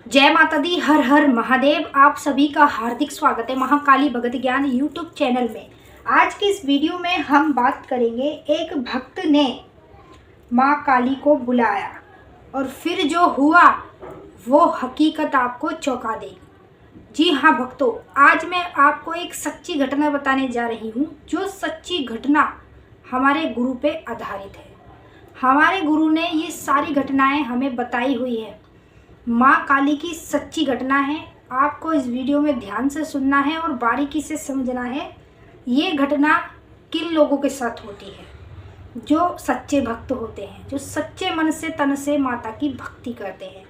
जय माता दी, हर हर महादेव। आप सभी का हार्दिक स्वागत है महाकाली भगत ज्ञान यूट्यूब चैनल में। आज के इस वीडियो में हम बात करेंगे, एक भक्त ने माँ काली को बुलाया और फिर जो हुआ वो हकीकत आपको चौंका देगी। जी हाँ भक्तों, आज मैं आपको एक सच्ची घटना बताने जा रही हूँ, जो सच्ची घटना हमारे गुरु पे आधारित है। हमारे गुरु ने ये सारी घटनाएं हमें बताई हुई है। माँ काली की सच्ची घटना है। आपको इस वीडियो में ध्यान से सुनना है और बारीकी से समझना है ये घटना किन लोगों के साथ होती है। जो सच्चे भक्त होते हैं, जो सच्चे मन से तन से माता की भक्ति करते हैं।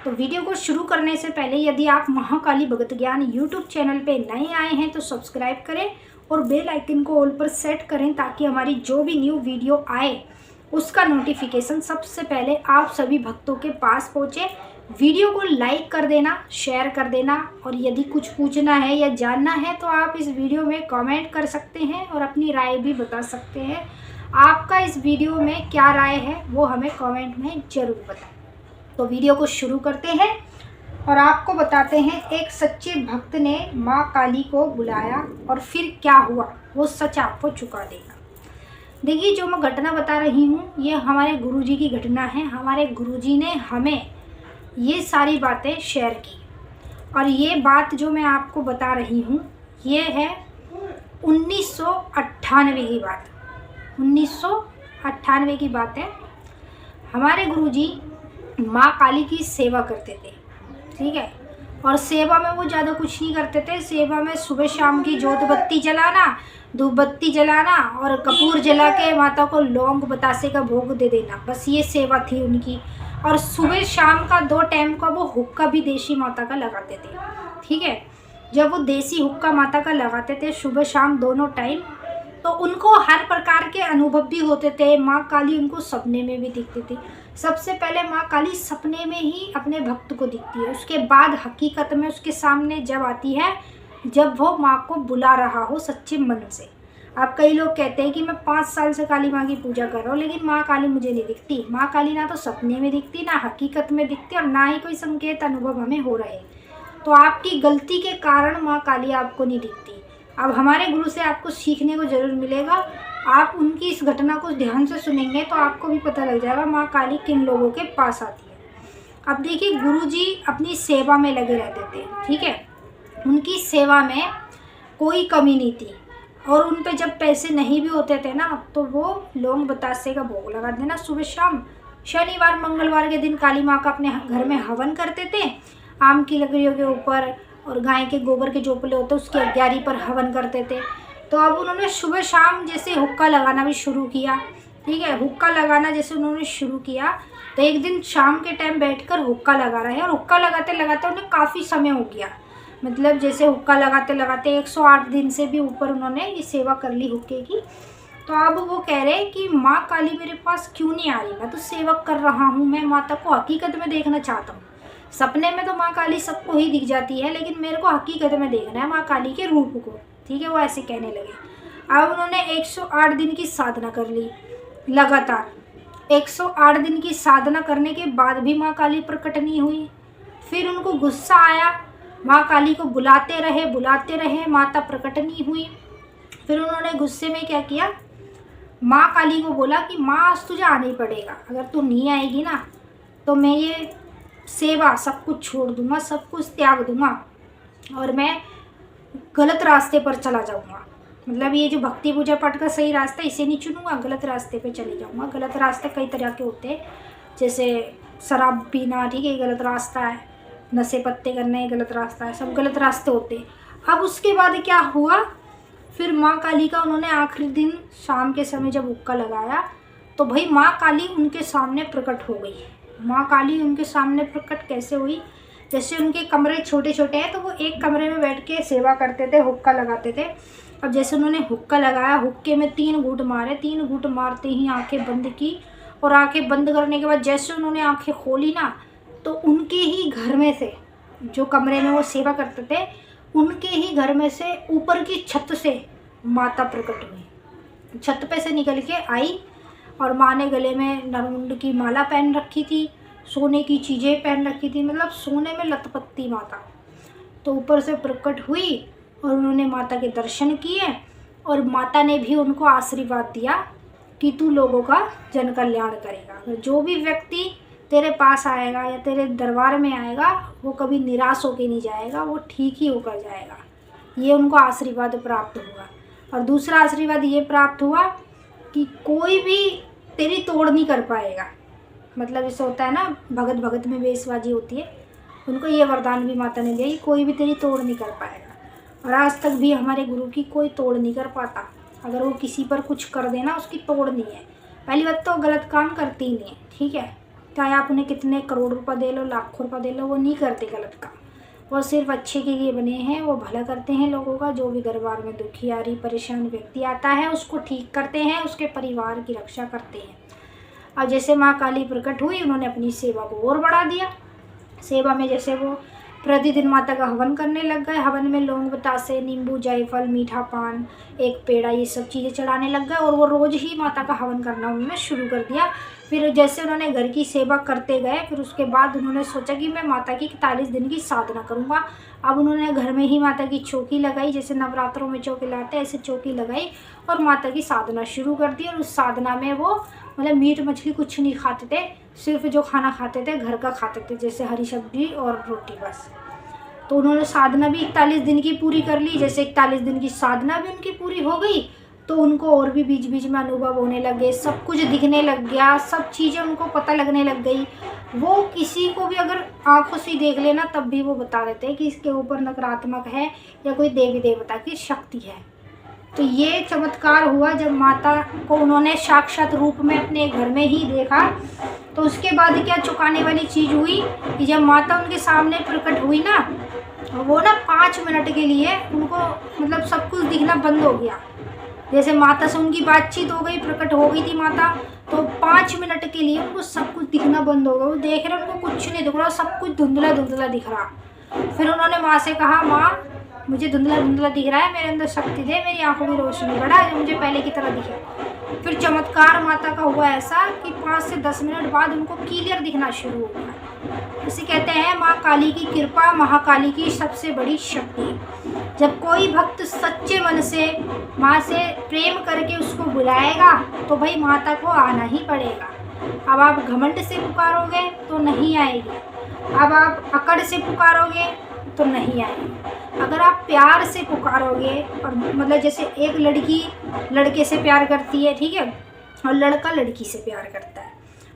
तो वीडियो को शुरू करने से पहले यदि आप महाकाली भगत ज्ञान यूट्यूब चैनल पे नए आए हैं तो सब्सक्राइब करें और बेल आइकन को ऑल पर सेट करें, ताकि हमारी जो भी न्यू वीडियो आए उसका नोटिफिकेशन सबसे पहले आप सभी भक्तों के पास पहुँचे। वीडियो को लाइक कर देना, शेयर कर देना, और यदि कुछ पूछना है या जानना है तो आप इस वीडियो में कमेंट कर सकते हैं और अपनी राय भी बता सकते हैं। आपका इस वीडियो में क्या राय है वो हमें कमेंट में ज़रूर बताएं। तो वीडियो को शुरू करते हैं और आपको बताते हैं, एक सच्चे भक्त ने माँ काली को बुलाया और फिर क्या हुआ वो सच आपको चुका देगा। देखिए, जो मैं घटना बता रही हूँ ये हमारे गुरुजी की घटना है। हमारे गुरुजी ने हमें ये सारी बातें शेयर की, और ये बात जो मैं आपको बता रही हूँ ये है 1998 की बात। 1998 की बात है। हमारे गुरुजी माँ काली की सेवा करते थे, ठीक है। और सेवा में वो ज़्यादा कुछ नहीं करते थे। सेवा में सुबह शाम की जोत बत्ती जलाना, धूप बत्ती जलाना और कपूर जला के माता को लौंग बतासे का भोग दे देना, बस ये सेवा थी उनकी। और सुबह शाम का 2 टाइम का वो हुक्का भी देसी माता का लगाते थे, ठीक है। जब वो देसी हुक्का माता का लगाते थे सुबह शाम दोनों टाइम, तो उनको हर प्रकार के अनुभव भी होते थे। माँ काली उनको सपने में भी दिखती थी। सबसे पहले माँ काली सपने में ही अपने भक्त को दिखती है, उसके बाद हकीकत में उसके सामने जब आती है, जब वो माँ को बुला रहा हो सच्चे मन से। अब कई लोग कहते हैं कि मैं 5 साल से काली माँ की पूजा कर रहा हूँ, लेकिन माँ काली मुझे नहीं दिखती। माँ काली ना तो सपने में दिखती, ना हकीकत में दिखती, और ना ही कोई संकेत अनुभव हमें हो रहे। तो आपकी गलती के कारण माँ काली आपको नहीं दिखती। अब हमारे गुरु से आपको सीखने को ज़रूर मिलेगा। आप उनकी इस घटना को ध्यान से सुनेंगे तो आपको भी पता लग जाएगा माँ काली किन लोगों के पास आती है। अब देखिए, गुरुजी अपनी सेवा में लगे रहते थे, ठीक है। उनकी सेवा में कोई कमी नहीं थी, और उन पे जब पैसे नहीं भी होते थे ना तो वो लौंग बतासे का भोग लगा देना सुबह शाम। शनिवार मंगलवार के दिन काली माँ का अपने घर में हवन करते थे, आम की लकड़ियों के ऊपर, और गाय के गोबर के चोपले होते उसके अग्यारी पर हवन करते थे। तो अब उन्होंने सुबह शाम जैसे हुक्का लगाना भी शुरू किया, ठीक है। हुक्का लगाना जैसे उन्होंने शुरू किया तो एक दिन शाम के टाइम बैठकर हुक्का लगा रहे हैं, और हुक्का लगाते लगाते उन्हें काफ़ी समय हो गया। मतलब जैसे हुक्का लगाते लगाते 108 दिन से भी ऊपर उन्होंने ये सेवा कर ली हुक्के की। तो अब वो कह रहे कि माँ काली मेरे पास क्यों नहीं आ रही, मैं तो सेवा कर रहा हूँ, मैं माता को हकीकत में देखना चाहता हूँ। सपने में तो माँ काली सबको ही दिख जाती है, लेकिन मेरे को हकीकत में देखना है माँ काली के रूप को, ठीक है। वो ऐसे कहने लगे। अब उन्होंने 108 दिन की साधना कर ली लगातार। 108 दिन की साधना करने के बाद भी माँ काली प्रकट नहीं हुई। फिर उनको गुस्सा आया, माँ काली को बुलाते रहे, माता प्रकट नहीं हुई। फिर उन्होंने गुस्से में क्या किया, माँ काली को बोला कि माँ आज तुझे आना ही पड़ेगा, अगर तू नहीं आएगी ना तो मैं ये सेवा सब कुछ छोड़ दूंगा, सब कुछ त्याग दूंगा, और मैं गलत रास्ते पर चला जाऊंगा। मतलब ये जो भक्ति पूजा पाठ का सही रास्ता इसे नहीं चुनूंगा, गलत रास्ते पे चले जाऊंगा। गलत रास्ते कई तरह के होते हैं, जैसे शराब पीना, ठीक है, गलत रास्ता है। नशे पत्ते करना ये गलत रास्ता है, सब गलत रास्ते होते हैं। अब उसके बाद क्या हुआ, फिर माँ काली का उन्होंने आखिरी दिन शाम के समय जब हुक्का लगाया तो भाई माँ काली उनके सामने प्रकट हो गई। माँ काली उनके सामने प्रकट कैसे हुई, जैसे उनके कमरे छोटे छोटे हैं तो वो एक कमरे में बैठ के सेवा करते थे, हुक्का लगाते थे। अब जैसे उन्होंने हुक्का लगाया, हुक्के में 3 घूंट मारे, 3 घूंट मारते ही आंखें बंद की, और आंखें बंद करने के बाद जैसे उन्होंने आंखें खोली ना तो उनके ही घर में से, जो कमरे में वो सेवा करते थे उनके ही घर में से ऊपर की छत से माता प्रकट हुई। छत पे से निकल के आई, और माँ ने गले में नरमुंड की माला पहन रखी थी, सोने की चीज़ें पहन रखी थी, मतलब सोने में लतपत्ती माता। तो ऊपर से प्रकट हुई और उन्होंने माता के दर्शन किए और माता ने भी उनको आशीर्वाद दिया कि तू लोगों का जन कल्याण करेगा। जो भी व्यक्ति तेरे पास आएगा या तेरे दरबार में आएगा वो कभी निराश होकर नहीं जाएगा, वो ठीक ही होकर जाएगा। ये उनको आशीर्वाद प्राप्त हुआ। और दूसरा आशीर्वाद ये प्राप्त हुआ कि कोई भी तेरी तोड़ नहीं कर पाएगा। मतलब ऐसा होता है ना, भगत भगत में बेसबाजी होती है, उनको ये वरदान भी माता ने दिया कि कोई भी तेरी तोड़ नहीं कर पाएगा। और आज तक भी हमारे गुरु की कोई तोड़ नहीं कर पाता। अगर वो किसी पर कुछ कर देना उसकी तोड़ नहीं है। पहली बात तो गलत काम करती ही नहीं है, ठीक है। चाहे आप उन्हें कितने करोड़ रुपये दे लो, लाखों रुपये दे लो, वो नहीं करते गलत काम। वो सिर्फ अच्छे के लिए बने हैं, वो भला करते हैं लोगों का। जो भी दरबार में दुखियारी परेशान व्यक्ति आता है उसको ठीक करते हैं, उसके परिवार की रक्षा करते हैं। और जैसे माँ काली प्रकट हुई, उन्होंने अपनी सेवा को और बढ़ा दिया। सेवा में जैसे वो प्रतिदिन माता का हवन करने लग गए। हवन में लौंग बतासे, नींबू, जायफल, मीठा पान, एक पेड़ा, ये सब चीज़ें चढ़ाने लग गए। और वो रोज़ ही माता का हवन करना उन्होंने शुरू कर दिया। फिर जैसे उन्होंने घर की सेवा करते गए, फिर उसके बाद उन्होंने सोचा कि मैं माता की 41 दिन की साधना करूँगा। अब उन्होंने घर में ही माता की चौकी लगाई, जैसे नवरात्रों में चौकी लगाते हैं ऐसे चौकी लगाई और माता की साधना शुरू कर दी। और उस साधना में वो मतलब मीट मछली कुछ नहीं खाते थे, सिर्फ जो खाना खाते थे घर का खाते थे, जैसे हरी सब्जी और रोटी बस। तो उन्होंने साधना भी 41 दिन की पूरी कर ली। जैसे 41 दिन की साधना भी उनकी पूरी हो गई तो उनको और भी बीच बीच में अनुभव होने लगे, सब कुछ दिखने लग गया, सब चीज़ें उनको पता लगने लग गई। वो किसी को भी अगर आंखों से देख लेना तब भी वो बता देते हैं कि इसके ऊपर नकारात्मक है या कोई देवी देवता की शक्ति है। तो ये चमत्कार हुआ जब माता को उन्होंने साक्षात रूप में अपने घर में ही देखा। तो उसके बाद क्या चौंकाने वाली चीज़ हुई कि जब माता उनके सामने प्रकट हुई ना, वो ना 5 मिनट के लिए उनको मतलब सब कुछ दिखना बंद हो गया। जैसे माता से उनकी बातचीत हो गई, प्रकट हो गई थी माता, तो 5 मिनट के लिए उनको सब कुछ दिखना बंद हो गया। वो देख रहे उनको कुछ नहीं दिख रहा, सब कुछ धुंधला धुंधला दिख रहा। फिर उन्होंने माँ से कहा, माँ मुझे धुंधला धुंधला दिख रहा है, मेरे अंदर शक्ति दे, मेरी आंखों की रोशनी बढ़ा जो मुझे पहले की तरह दिखे। फिर चमत्कार माता का हुआ ऐसा कि 5 से 10 मिनट बाद उनको क्लियर दिखना शुरू हो गया। इसे कहते हैं माँ काली की कृपा, महाकाली की सबसे बड़ी शक्ति। जब कोई भक्त सच्चे मन से माँ से प्रेम करके उसको बुलाएगा तो भाई माता को आना ही पड़ेगा। अब आप घमंड से पुकारोगे तो नहीं आएगी, अब आप अकड़ से पुकारोगे तो नहीं आएगी। अगर आप प्यार से पुकारोगे और मतलब जैसे एक लड़की लड़के से प्यार करती है, ठीक है, और लड़का लड़की से प्यार करता है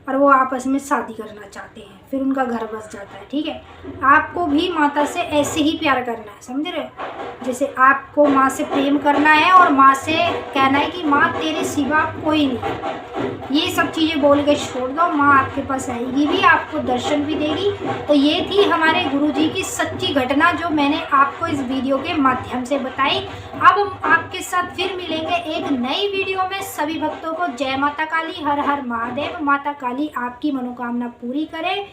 और वो आपस में शादी करना चाहते हैं, फिर उनका घर बस जाता है, ठीक है। आपको भी माता से ऐसे ही प्यार करना है, समझ रहे हो। जैसे आपको माँ से प्रेम करना है और माँ से कहना है कि माँ तेरे सिवा कोई नहीं। ये सब चीज़ें बोल के छोड़ दो, माँ आपके पास आएगी भी, आपको दर्शन भी देगी। तो ये थी हमारे गुरुजी की सच्ची घटना जो मैंने आपको इस वीडियो के माध्यम से बताई। अब हम आपके साथ फिर मिलेंगे एक नई वीडियो में। सभी भक्तों को जय माता काली, हर हर महादेव। माता काली आपकी मनोकामना पूरी करे।